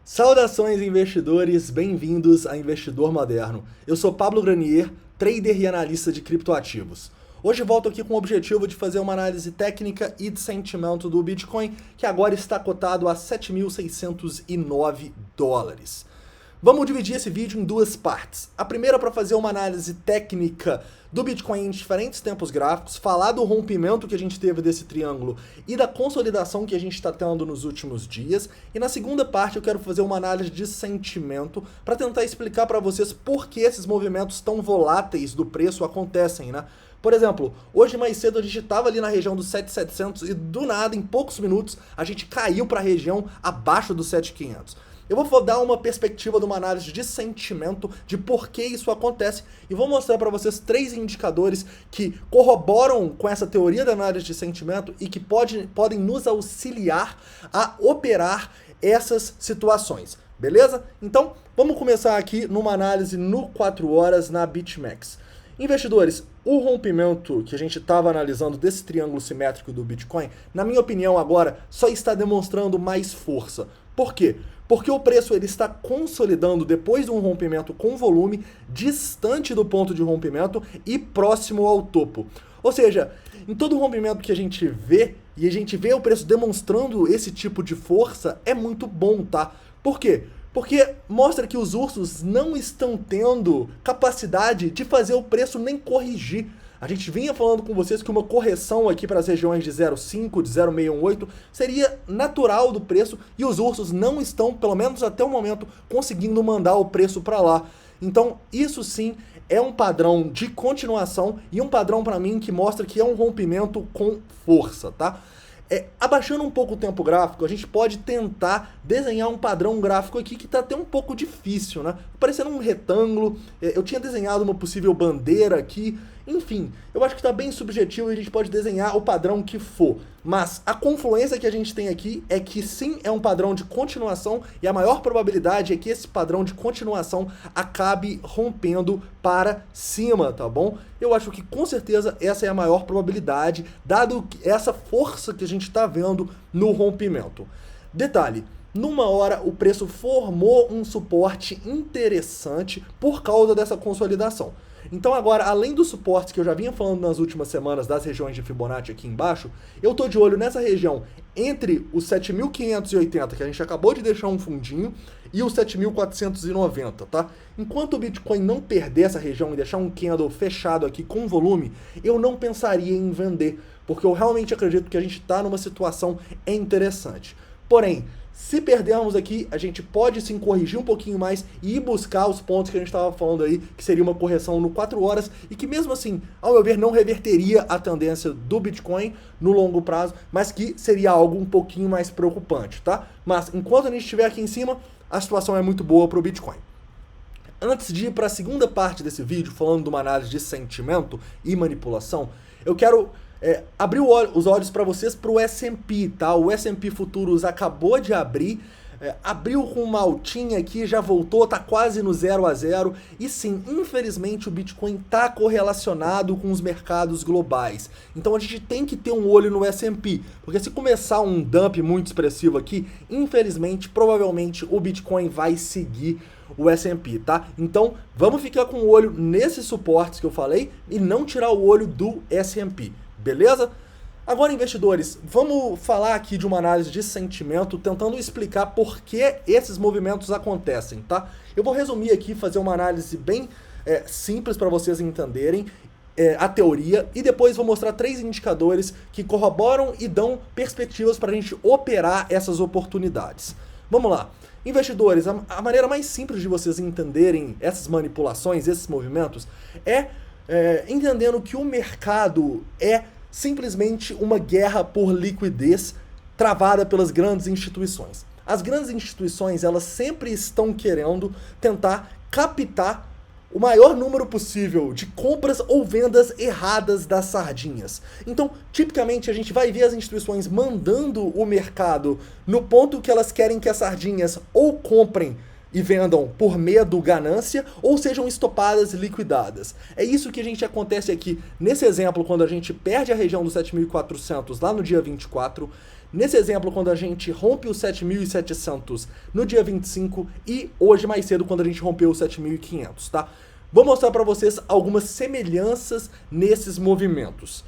Saudações investidores, bem-vindos a Investidor Moderno. Eu sou Pablo Granier, trader e analista de criptoativos. Hoje volto aqui com o objetivo de fazer uma análise técnica e de sentimento do Bitcoin, que agora está cotado a 7.609 dólares. Vamos dividir esse vídeo em duas partes. A primeira para fazer uma análise técnica do Bitcoin em diferentes tempos gráficos, falar do rompimento que a gente teve desse triângulo e da consolidação que a gente está tendo nos últimos dias. E na segunda parte eu quero fazer uma análise de sentimento para tentar explicar para vocês por que esses movimentos tão voláteis do preço acontecem, né? Por exemplo, hoje mais cedo a gente estava ali na região dos 7.700 e do nada, em poucos minutos, a gente caiu para a região abaixo dos 7.500. Eu vou dar uma perspectiva de uma análise de sentimento, de por que isso acontece, e vou mostrar para vocês 3 indicadores que corroboram com essa teoria da análise de sentimento e que podem nos auxiliar a operar essas situações, beleza? Então, vamos começar aqui numa análise no 4 horas na BitMEX. Investidores, o rompimento que a gente estava analisando desse triângulo simétrico do Bitcoin, na minha opinião agora, só está demonstrando mais força. Por quê? Porque o preço ele está consolidando depois de um rompimento com volume distante do ponto de rompimento e próximo ao topo. Ou seja, em todo rompimento que a gente vê, e a gente vê o preço demonstrando esse tipo de força, é muito bom, tá? Por quê? Porque mostra que os ursos não estão tendo capacidade de fazer o preço nem corrigir. A gente vinha falando com vocês que uma correção aqui para as regiões de 0,5, de 0,618 seria natural do preço e os ursos não estão, pelo menos até o momento, conseguindo mandar o preço para lá. Então, isso sim é um padrão de continuação e um padrão para mim que mostra que é um rompimento com força, tá? Abaixando um pouco o tempo gráfico, a gente pode tentar desenhar um padrão gráfico aqui que está até um pouco difícil, né? Parecendo um retângulo, eu tinha desenhado uma possível bandeira aqui, enfim, eu acho que está bem subjetivo e a gente pode desenhar o padrão que for. Mas a confluência que a gente tem aqui é que sim, é um padrão de continuação e a maior probabilidade é que esse padrão de continuação acabe rompendo para cima, tá bom? Eu acho que com certeza essa é a maior probabilidade, dado essa força que a gente está vendo no rompimento. Detalhe, numa hora o preço formou um suporte interessante por causa dessa consolidação. Então agora, além dos suportes que eu já vinha falando nas últimas semanas das regiões de Fibonacci aqui embaixo, eu tô de olho nessa região entre os 7.580, que a gente acabou de deixar um fundinho, e os 7.490, tá? Enquanto o Bitcoin não perder essa região e deixar um candle fechado aqui com volume, eu não pensaria em vender, porque eu realmente acredito que a gente está numa situação interessante. Porém, se perdermos aqui, a gente pode sim corrigir um pouquinho mais e ir buscar os pontos que a gente estava falando aí, que seria uma correção no 4 horas e que mesmo assim, ao meu ver, não reverteria a tendência do Bitcoin no longo prazo, mas que seria algo um pouquinho mais preocupante, tá? Mas enquanto a gente estiver aqui em cima, a situação é muito boa para o Bitcoin. Antes de ir para a segunda parte desse vídeo, falando de uma análise de sentimento e manipulação, eu quero abrir os olhos para vocês para o S&P, tá? O S&P Futuros acabou de abrir, abriu com uma altinha aqui, já voltou, tá quase no 0 a 0. E sim, infelizmente o Bitcoin tá correlacionado com os mercados globais. Então a gente tem que ter um olho no S&P, porque se começar um dump muito expressivo aqui, infelizmente, provavelmente o Bitcoin vai seguir o S&P, tá? Então vamos ficar com o olho nesses suportes que eu falei e não tirar o olho do S&P. Beleza? Agora, investidores, vamos falar aqui de uma análise de sentimento, tentando explicar por que esses movimentos acontecem, tá? Eu vou resumir aqui, fazer uma análise bem simples para vocês entenderem a teoria e depois vou mostrar 3 indicadores que corroboram e dão perspectivas para a gente operar essas oportunidades. Vamos lá. Investidores, a maneira mais simples de vocês entenderem essas manipulações, esses movimentos, entendendo que o mercado é simplesmente uma guerra por liquidez travada pelas grandes instituições. As grandes instituições, elas sempre estão querendo tentar captar o maior número possível de compras ou vendas erradas das sardinhas. Então, tipicamente, a gente vai ver as instituições mandando o mercado no ponto que elas querem que as sardinhas ou comprem e vendam por medo, ganância, ou sejam estopadas e liquidadas. É isso que acontece aqui nesse exemplo, quando a gente perde a região dos 7.400 lá no dia 24, nesse exemplo, quando a gente rompe os 7.700 no dia 25 e hoje mais cedo, quando a gente rompeu os 7.500, tá? Vou mostrar para vocês algumas semelhanças nesses movimentos.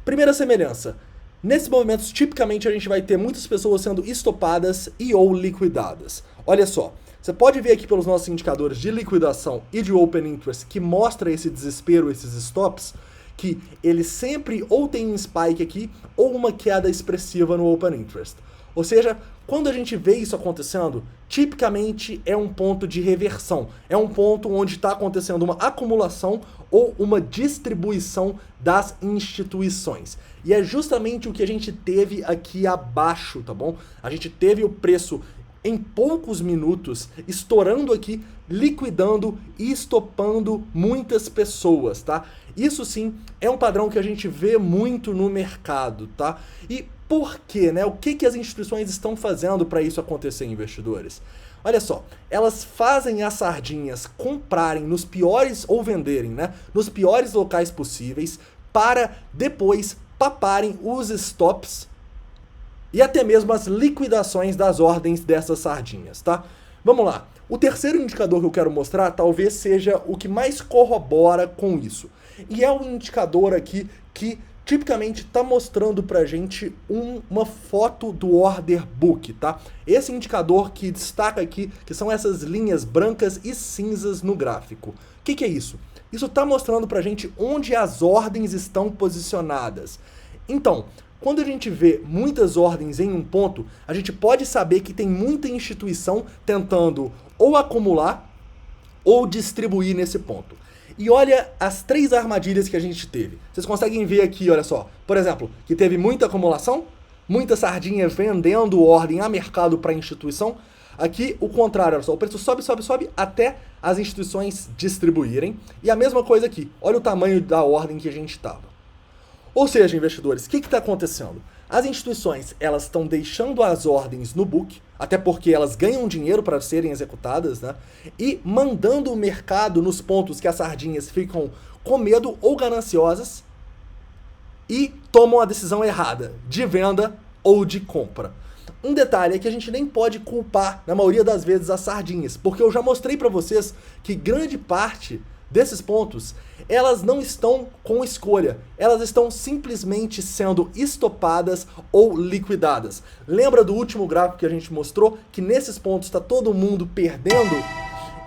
Primeira semelhança. Nesses movimentos, tipicamente, a gente vai ter muitas pessoas sendo estopadas e ou liquidadas. Olha só, você pode ver aqui pelos nossos indicadores de liquidação e de Open Interest que mostra esse desespero, esses stops, que ele sempre ou tem um spike aqui ou uma queda expressiva no Open Interest. Ou seja, quando a gente vê isso acontecendo, tipicamente é um ponto de reversão. É um ponto onde está acontecendo uma acumulação ou uma distribuição das instituições. E é justamente o que a gente teve aqui abaixo, tá bom? A gente teve o preço em poucos minutos estourando aqui, liquidando e estopando muitas pessoas, tá? Isso sim é um padrão que a gente vê muito no mercado, tá? E por quê, né? O que as instituições estão fazendo para isso acontecer, investidores? Olha só, elas fazem as sardinhas comprarem nos piores, ou venderem, né? Nos piores locais possíveis, para depois paparem os stops e até mesmo as liquidações das ordens dessas sardinhas, tá? Vamos lá. O terceiro indicador que eu quero mostrar talvez seja o que mais corrobora com isso. E é um indicador aqui que tipicamente está mostrando pra gente uma foto do order book, tá? Esse indicador que destaca aqui, que são essas linhas brancas e cinzas no gráfico. O que é isso? Isso está mostrando pra gente onde as ordens estão posicionadas. Então, quando a gente vê muitas ordens em um ponto, a gente pode saber que tem muita instituição tentando ou acumular ou distribuir nesse ponto. E olha as 3 armadilhas que a gente teve. Vocês conseguem ver aqui, olha só. Por exemplo, que teve muita acumulação, muita sardinha vendendo ordem a mercado para a instituição. Aqui o contrário, olha só, o preço sobe, sobe, sobe até as instituições distribuírem. E a mesma coisa aqui, olha o tamanho da ordem que a gente estava. Ou seja, investidores, o que está acontecendo? As instituições, elas estão deixando as ordens no book, até porque elas ganham dinheiro para serem executadas, né? E mandando o mercado nos pontos que as sardinhas ficam com medo ou gananciosas e tomam a decisão errada, de venda ou de compra. Um detalhe é que a gente nem pode culpar, na maioria das vezes, as sardinhas, porque eu já mostrei para vocês que grande parte desses pontos, elas não estão com escolha, elas estão simplesmente sendo estopadas ou liquidadas. Lembra do último gráfico que a gente mostrou, que nesses pontos está todo mundo perdendo?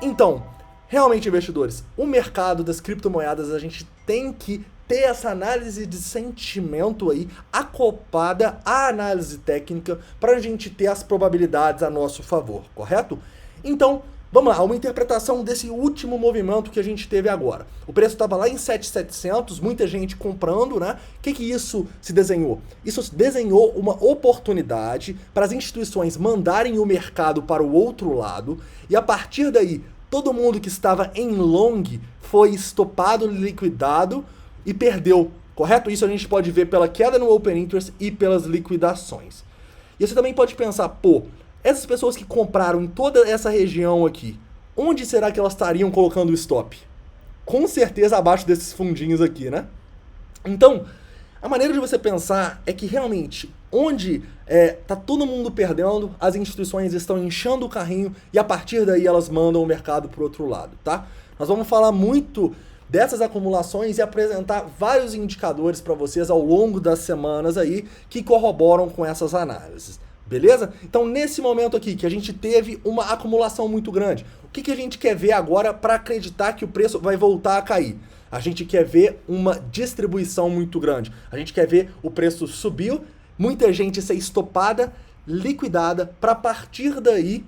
Então, realmente, investidores, o mercado das criptomoedas, a gente tem que ter essa análise de sentimento aí acoplada à análise técnica para a gente ter as probabilidades a nosso favor, correto? Então, vamos lá, uma interpretação desse último movimento que a gente teve agora. O preço estava lá em 7.700, muita gente comprando, né? O que isso se desenhou? Isso desenhou uma oportunidade para as instituições mandarem o mercado para o outro lado e a partir daí, todo mundo que estava em long foi estopado, liquidado e perdeu, correto? Isso a gente pode ver pela queda no Open Interest e pelas liquidações. E você também pode pensar, pô, essas pessoas que compraram em toda essa região aqui, onde será que elas estariam colocando o stop? Com certeza abaixo desses fundinhos aqui, né? Então, a maneira de você pensar é que realmente, onde tá todo mundo perdendo, as instituições estão inchando o carrinho e a partir daí elas mandam o mercado para o outro lado, tá? Nós vamos falar muito dessas acumulações e apresentar vários indicadores para vocês ao longo das semanas aí que corroboram com essas análises. Beleza? Então, nesse momento aqui, que a gente teve uma acumulação muito grande, o que a gente quer ver agora para acreditar que o preço vai voltar a cair? A gente quer ver uma distribuição muito grande. A gente quer ver o preço subir, muita gente ser estopada, liquidada, para partir daí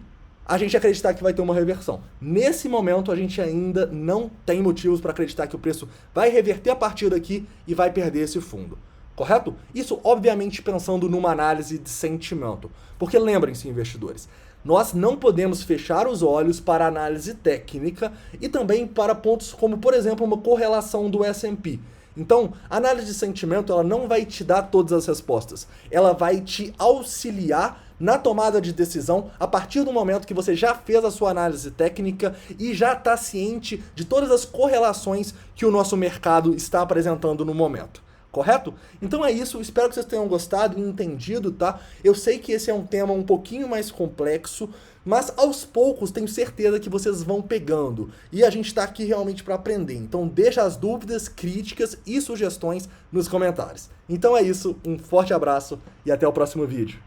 a gente acreditar que vai ter uma reversão. Nesse momento, a gente ainda não tem motivos para acreditar que o preço vai reverter a partir daqui e vai perder esse fundo. Correto? Isso, obviamente, pensando numa análise de sentimento. Porque lembrem-se, investidores, nós não podemos fechar os olhos para a análise técnica e também para pontos como, por exemplo, uma correlação do S&P. Então, a análise de sentimento ela não vai te dar todas as respostas. Ela vai te auxiliar na tomada de decisão a partir do momento que você já fez a sua análise técnica e já está ciente de todas as correlações que o nosso mercado está apresentando no momento. Correto? Então é isso, espero que vocês tenham gostado e entendido, tá? Eu sei que esse é um tema um pouquinho mais complexo, mas aos poucos tenho certeza que vocês vão pegando. E a gente está aqui realmente para aprender. Então deixa as dúvidas, críticas e sugestões nos comentários. Então é isso, um forte abraço e até o próximo vídeo.